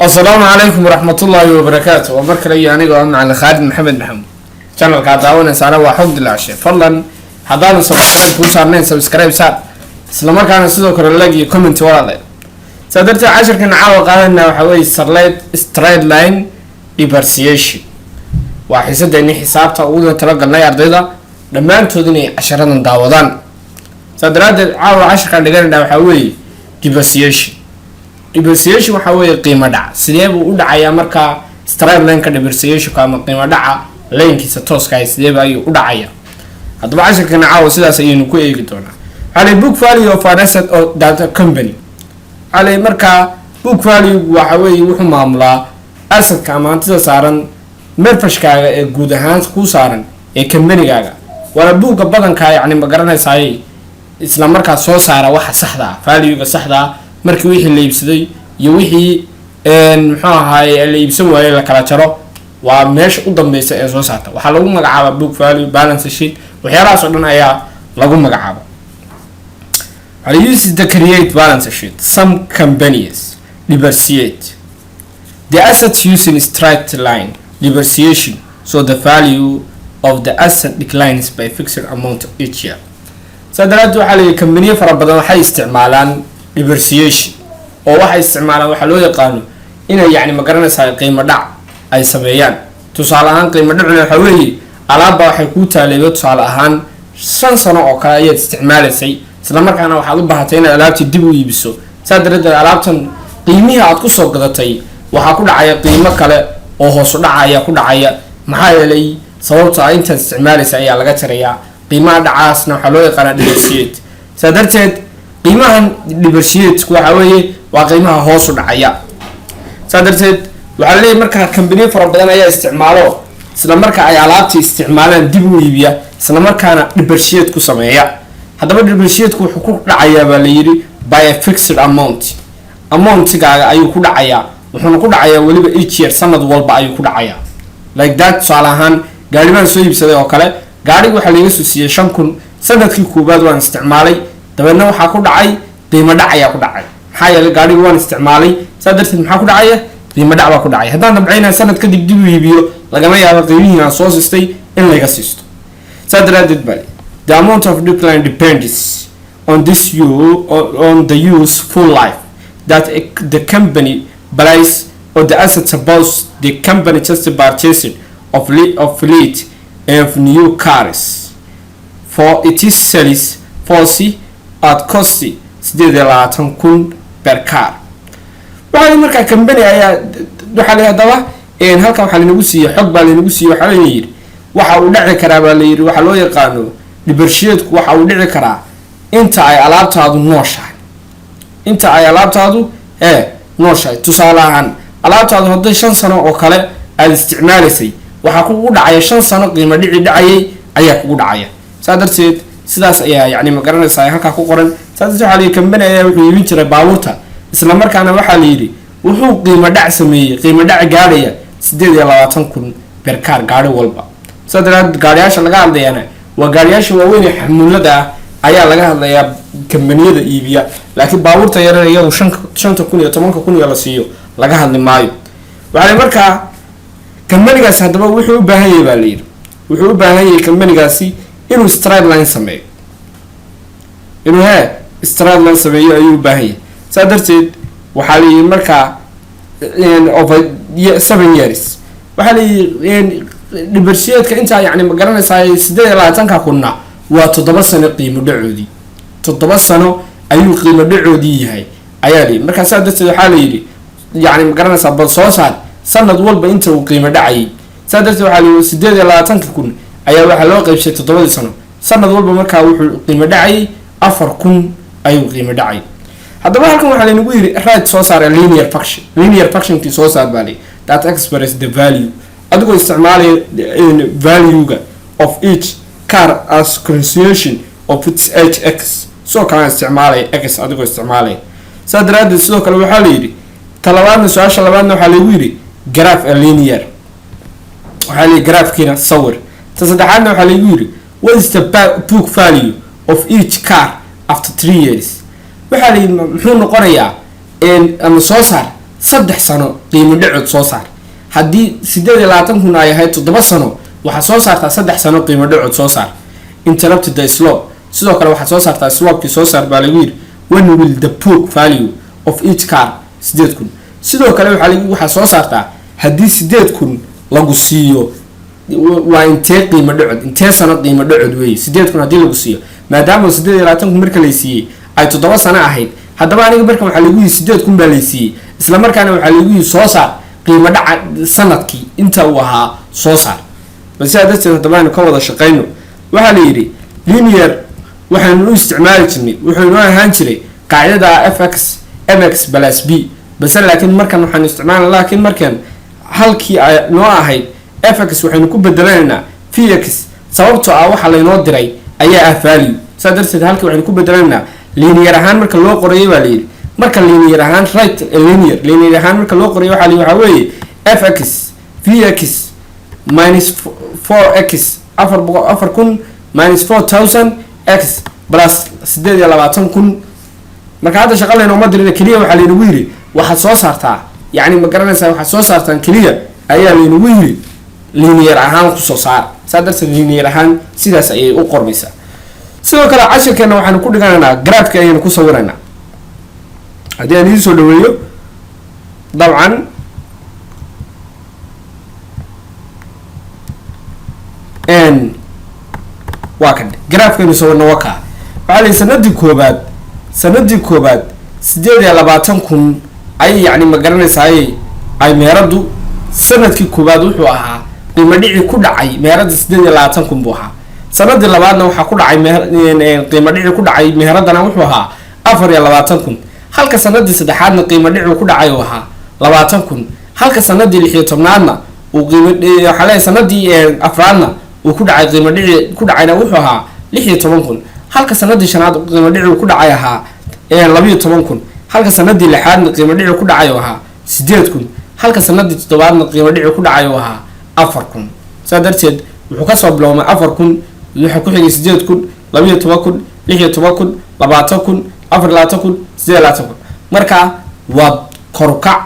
السلام عليكم ورحمة الله وبركاته ومركل يعني قام على خالد محمد محمود channel كعداونا سارة وحمد الله عشان فضلا حضرنا سبسكرايب وصارنا سبسكرايب صار سلام كان سيدو كرلاقي كومنت ورا صدرت 10 كنا عاوق قالنا وحوي ستريت لاين ديبرسيشن وحسد اني حسابته اول تلقى ardayda dhamaantoodina 10 daawadaan sadraad caawa 10 kan dhigana waxa weey depreciation waxa weey qiimo dhac sidee buu u dhacayaa marka straight line ka depreciation ama qiimo dhaca leenkiisa tooska ah sidee baa u dhacaya hadaba 10 kan caawa sidaas ayaynu ku eegi doonaa hali book value of an asset or data company hali marka book value waxa weey wuxuu maamulaa asset ka amaantida saaran merfashkaaga ee guud ahaan ku saaran ee companygaaga wala buuga badanka yani ma garanaysaa isla markaa soo saara waxa saxda ah value-ga saxda ah markii wixii la iibsaday iyo wixii muxuu ahaay la iibsan waayay la kala jaro waa meesha u dambaysa ee soo saarta waxa lagu magacaabaa book value balance sheet waxyaalahaas oo dhan ayaa lagu magacaabaa I use the create balance sheet some companies depreciate the assets using straight line depreciation so the value of the asset declines by fixed amount each year sadaraad waxa la company fara badan waxay isticmaalaan depreciation oo waxay isticmaalaan waxa loo yaqaan inay yani ma garanaysaa qiimo dhac ay sameeyaan tusaale ahaan qiimo dhac waxa weeye alaabba waxay ku taaleeyo tusaale ahaan 5 sano oo kale ayaad isticmaalaysay isla markaana waxaad u baahatay inaad alaabtii dib u iibiso sadaraad alaabtan qiimihi aad ku soo gadatay waxa ku dhacaya qiimo kale oo hoos u dhacaya ku dhacaya maxaa yeelay sababta inta isticmaalaysa ayaa laga tirayaa qiimaha dhacaasna waxa loo yaqaan depreciate sadarteed qiimahan depreciate waxa weeye waa qiimaha hoos u dhacaya sadarteed waxa leeyahay marka company fara badan ayaa isticmaalo isla marka ay alaabtii isticmaalaan dib u iibiya isla markaana depreciate ku sameeya hadaba depreciate wuxuu ku dhacayaa baa la yiri by a fixed amount-gaaga ayuu ku dhacayaa wuxuuna ku dhacayaa waliba each year sanad walba ayuu ku dhacayaa like that salahan gaari baan soo iibsaday oo kale gaariga waxa laga soo siiyay 5000 sanadkii koobaad waan isticmaalay dabeedna waxa ku dhacay qiimo dhac ayaa ku dhacay maxaa yeelay gaariga waan isticmaalay sadarteed maxaa ku dhacay qiimo dhac baa ku dhacay haddaan dabcayna sanad kadib dib u iibiyo lagama yaabo qiimihii aan soo sistay in laga siisto sadaradeed bali the amount of decline depends on the useful life that the company buys or the assets suppose the company just purchasing of fleet of new cars for it is sales policy at cost 8,000 per car waxay marka company ayaa waxa la hadaba halka waxa lagu siiyay xog baa lagu siiyay waxa la yiri waxa uu dhici karaa baa la yiri waxa loo yaqaano depreciate waxa uu dhici karaa inta ay alaabtaadu nooshahay nooshahay tusaale ahaan alaabtaadu hadday 5 sano oo kale aad isticmaalaysay waxa kugu dhacaya 5 sano qiimo dhici dhacayay ayaa kugu dhacaya sadarteed sidaas ayaa yani ma garanaysaa halka ku qoran sadarteed waxa la company ayaa wuxuu iibin jiray baabuurta isla markaana waxa la yiri wuxuu qiimo dhac sameeyay qiimo dhac gaaraya 8,000 per car gaari walba sadarteed gaariyaasha laga hadlayana waa gaariyaasha waaweyn ee xamuulada ayaa laga hadlayaa kambaniyada iibiya laakiin baabuurta yaryar iyadu 5,000 iyo 10,000 la siiyo laga hadli maayo waxa markaa companygaas hadaba wuxuu u baahan yahay baa la yiri wuxuu u baahan yahay companygaasi inuu straight line sameeyo ayuu u baahan yahay sadarteed waxa la yiri markaa over 7 years waxa la yiri depreciate-ka inta yani ma garanaysaa 8,000 kunna waa 7 sano qiimo dhacoodii 7 sano ayuu qiimo dhacoodii yahay ayaa la markaa sadarteed waxa la yiri yani ma garanaysaa bal soo saar sanad walba inta uu qiimo dhacay sadarteed waxa la 8,000 kun ayaa waxa loo qaybshay 7 sano sanad walba markaa wuxuu qiimo dhacay 4,000 ayuu qiimo dhacay hadaba halkan waxa la nagu yiri right soo saar linear function tii soo saar baa that expresses the value adigoo isticmaalay value-ga of each car as consideration of its hx soo kala isticmaalay x adigoo isticmaalay sadaraad sidoo kale waxa la yiri talabaadna su'aasha labaadna waxa lagu yiri graph linear waxa la graphkina sawir saddexaadna waxa lagu yiri what is the book value of each car after 3 years waxa la muxuu noqonayaa ama soo saar saddex sano qiimo dhacood soo saar. haddii 28,000 ay ahayd 7 sano waxaa soo saartaa 3 sano qiimo dhacood soo saar. interrupt the slope sidoo kale waxaa soo saartaa slope-kii soo saar baa lagu yiri when will the book value of each car 8,000. sidoo kale waxaa soo saartaa haddii 8,000 lagu siiyo waa intee qiimo dhacood intee sano qiimo dhacood weeye 8,000 haddii lagu siiyo maadaama 28,000 marka la siiyay ay 7 sano ahayd. haddaba aniga markan waxaa lagu yiri 8,000 baa la siiyay isla markaana waxaa lagu yiri soo saar qiimo dhaca sanadkii inta uu ahaa soo saar. bal dadka haddaba ka wada shaqeyno waxaa la yiri linear waxaan u isticmaali jirnay wuxuu noo ahaan jiray qaacidada fx mx plus b bas laakiin markan waxaan isticmaalnaa laakiin markan halkii ay noo ahayd fx waxaynu ku bedelaynaa vx sababtoo ah waxa la inoo diray ayaa ah value. darteed halkii waxaynu ku bedelaynaa linear ahaan marka loo qorayo baa la yiri marka linear ahaan right linear ahaan marka loo qorayo waxa weeye fx vx minus 4x 4,000 minus 4,000 x plus 28,000. marka hadda shaqo leen uma dirin kaliya waxa laynagu yiri waxaad soo saartaa yani ma garanaysaa waxaad soo saartaan kaliya ayaa laynagu yiri linear ahaan ku soo saar. darteed linear ahaan sidaas ayay u qormaysaa. sidoo kale cashirkeena waxaanu ku dhiganaynaa graafka ayaynu ku sawiraynaa. haddii aan idin soo dhaweeyo dabcan waa kan graafkaynu sawirna waa kaa waxaa la sanadii koobaad 28,000 ay yani ma garanaysaa ay meeradu sanadkii koobaad wuxuu ahaa qiimo dhici ku dhacay meerada 28,000 buu ahaa. sanadii labaadna waxaa ku dhacay qiimo dhici ku dhacay meeradana wuxuu ahaa 24,000 halka sanadii saddexaadna qiimo dhici ku dhacay uu ahaa 20,000 halka sanadii 16aadna uu qiimo waxa la sanadii afraadna uu ku dhacay qiimo dhici ku dhacayna wuxuu ahaa 16,000 halka sanadii shanaad qiimo dhici ku dhacay ahaa 12,000 halka sanadii lixaadna qiimo dhici ku dhacay ahaa 8,000 halka sanadii toddobaadna qiimo dhici ku dhacay ahaa 4,000. darteed wuxuu ka soo biloomay 4,000 waxa ku xigay 8,000 12,000 16,000 20,000 24,000 18,000. marka waa korukac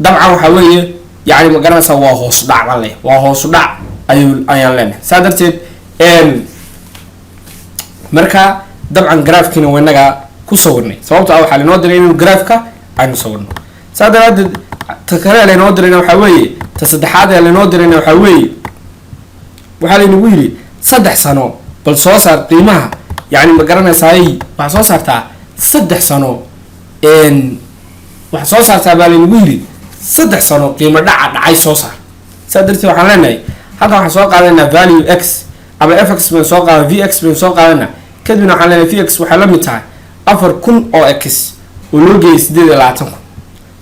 dabcan waxa weeye yani ma garanaysaa waa hoos dhac leh waa hoos dhac ayaan leenahay. darteed marka dabcan graafkiina wanaga ku sawirnay sababtoo ah waxaa linoo diray inuu graafka aynu sawirno. daraadeed ta kale linoo dirayna waxaa weeye ta saddexaad ee linoo dirayna waxaa weeye waxaa laynagu yiri 3 sano bal soo saar qiimaha yani ma garanaysaa waxaa soo saartaa 3 sano waxaa soo saartaa baa laynagu yiri 3 sano qiimo dhaca dhacay soo saar. darteed waxaan leenahay halkan waxaan soo qaadanaynaa value x ama fx baan soo qaadan vx baan soo qaadanaa kadibna waxaan leenahay vx waxay la mid tahay 4,000 oo x oo loo geeyay 28,000.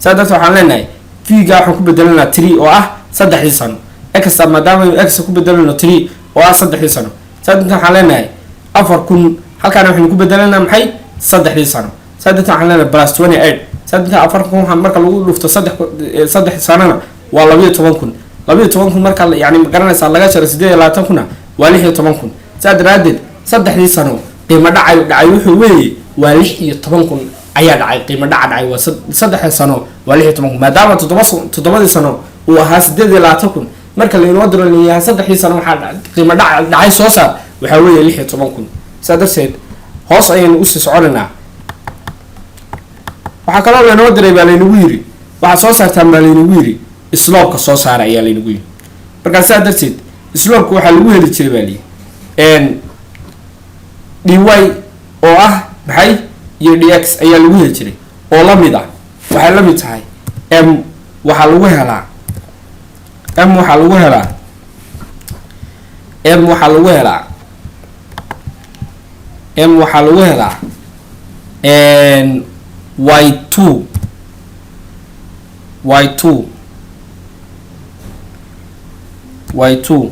darteed waxaan leenahay v-ga waxaan ku bedelanaa 3 oo ah 3 sano x maadaama x ku bedelano 3 oo ah 3 sano. darteed waxaan leenahay 4,000 halkaan waxaan ku bedelanaa maxay 3 sano. darteed waxaan leenahay plus 28. darteed 4,000 marka lagu dhufto 3 sanana waa 12,000 12,000 marka yani ma garanaysaa laga jaro 28,000 waa 16,000. daraadeed 3 sano qiimo dhacay wuxuu weeye waa 16,000 ayaa dhacay qiimo dhacay waa 3 sano waa 16,000 maadaama 7 sano uu ahaa 28,000 marka la inoo diro leeyahay 3 sano waxa qiimo dhacay soo saar waxa weeye 16,000. darteed hoos ayaynu u sii soconaynaa. waxaa kaloo la inoo diray baa laynagu yiri waxaa soo saartaa baa laynagu yiri slope-ka soo saara ayaa laynagu yiri. marka darteed slope-ka waxaa lagu heli jiray baa leeyahay dy oo ah maxay iyo dx ayaa lagu heli jiray oo la mid ah waxay la mid tahay m waxaa lagu helaa m waxaa lagu helaa m waxaa lagu helaa m waxaa lagu helaa y2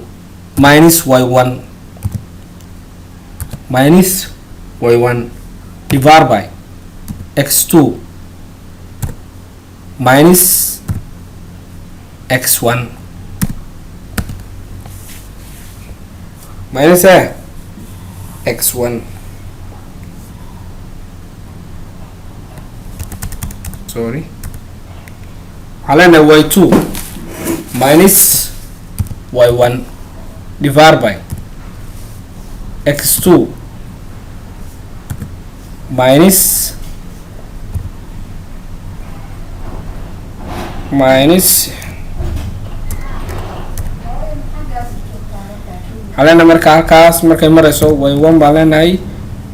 minus y1 divided by x2 minus x1 minus x1 sorry علينا y2 minus y1 divided by x2 minus علينا مركا هالكاس مركا مرسو y1 بالنا هاي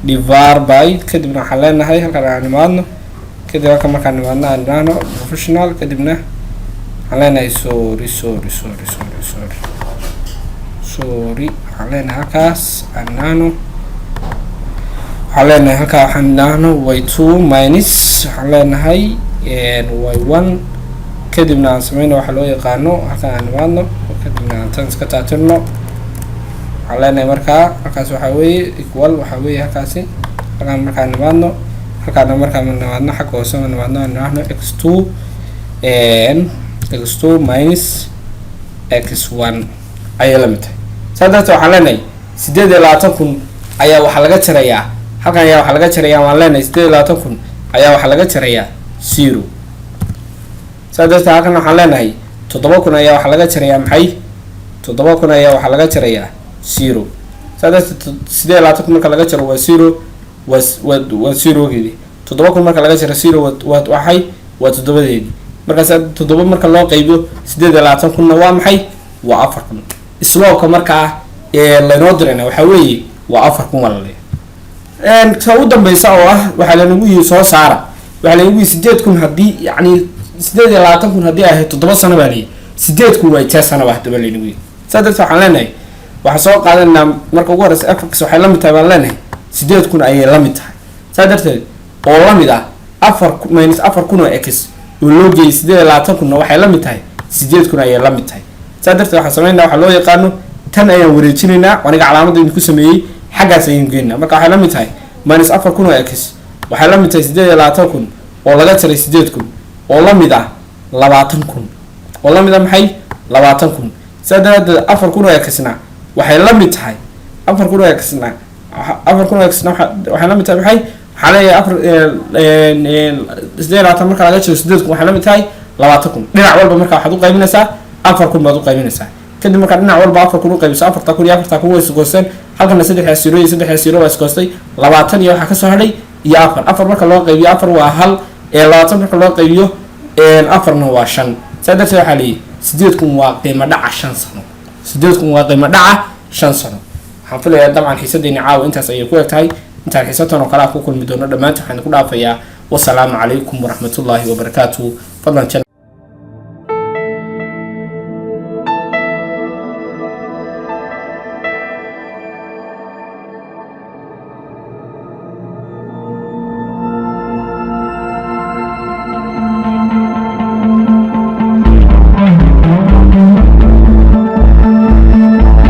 divided by كدبنا حلنا هاي هالكا نمادنا كده هالكا مركا نمادنا عندنا professional كدبنا علينا هاي sorry علينا هالكاس عندنا علينا هالكا عندنا y2 minus علينا هاي y1 كدبنا سمينا وحلو يقانو هالكا نمادنا كدبنا تنسكتاترنا علينا مركا هالكاس وحوي equal وحوي هالكاسي هالكا مركا نمادنا هالكا مركا من نمادنا حق وسوم نمادنا نحن x2 and x2 minus x1 أي لمتة سادته علينا سديد لا تكون أي وحلقة تريا هالكا أي وحلقة تريا علينا سديد لا تكون أي وحلقة تريا zero سادته هالكا علينا هي تطبقون أي وحلقة تريا محي تطبقون أي وحلقة تريا zero سادته سديد لا تكون مركا لقى ترى zero وزيرو كذي تطبقون مركا لقى ترى zero وحي وتطبق ذي مركا ساد تطبق مركا الله قيبه سديد لا تكون نوام حي وعفركم إسلوك مركا اللي نودرنا وحوي وعفركم ولا ليه إن سعودا بيساوه وحلا نقول سوا سارة وحلا نقول سديدكم هدي يعني سديد لا تكون هدي هي تطبق سنة بالي سديدكم ويتها سنة واحدة بالي نقول سادت وحلنا وحصل قادنا مركا ورس أفكس وحلا متابعنا سديدكم أي لمتها سادت والله مدا أفر ماينس أفر كنا إكس ولوجي سديد لا تكون وحلا متها سديدكم أي لمتها سادت وحصلنا وحلو يقانو تن أي وريتشيننا ونقع علامة إنكو سمي حاجة سينجينا مركا حلا متها ماينس أفر كنا إكس وحلا متها سديد لا تكون والله ترى سديدكم والله مدا لبعتنكم والله مدا محي لبعتنكم سادت أفر كنا إكسنا وحلا متها أفر كنا إكسنا وحلا متها محي حاليا أفر سديد لا تمرك على جالس سديدكم وحلا متها لبعتنكم نلعب والله مركا حدوق قيمنا سا أفركم بعدو قيمنا سا كده مركا نلعب والله أفركم قيمنا سا أفر تكون ويسقوسن حاجة نسدح السيرو ويسقوسي لبعتن يو حكى سهلي يا أفر مركا الله قيم أفر وهل لبعتن مركا الله قيم أفر نواشن سادت حالي سديدكم وقيمة دع شنصنا سديدكم وقيمة دع شنصنا حنفل يا دم عن حسدني عاو أنت سيكون تاي أنت حسيتنا وقرأ كل مدونة ما أنت حنقول عفيا والسلام عليكم ورحمة الله وبركاته فضلا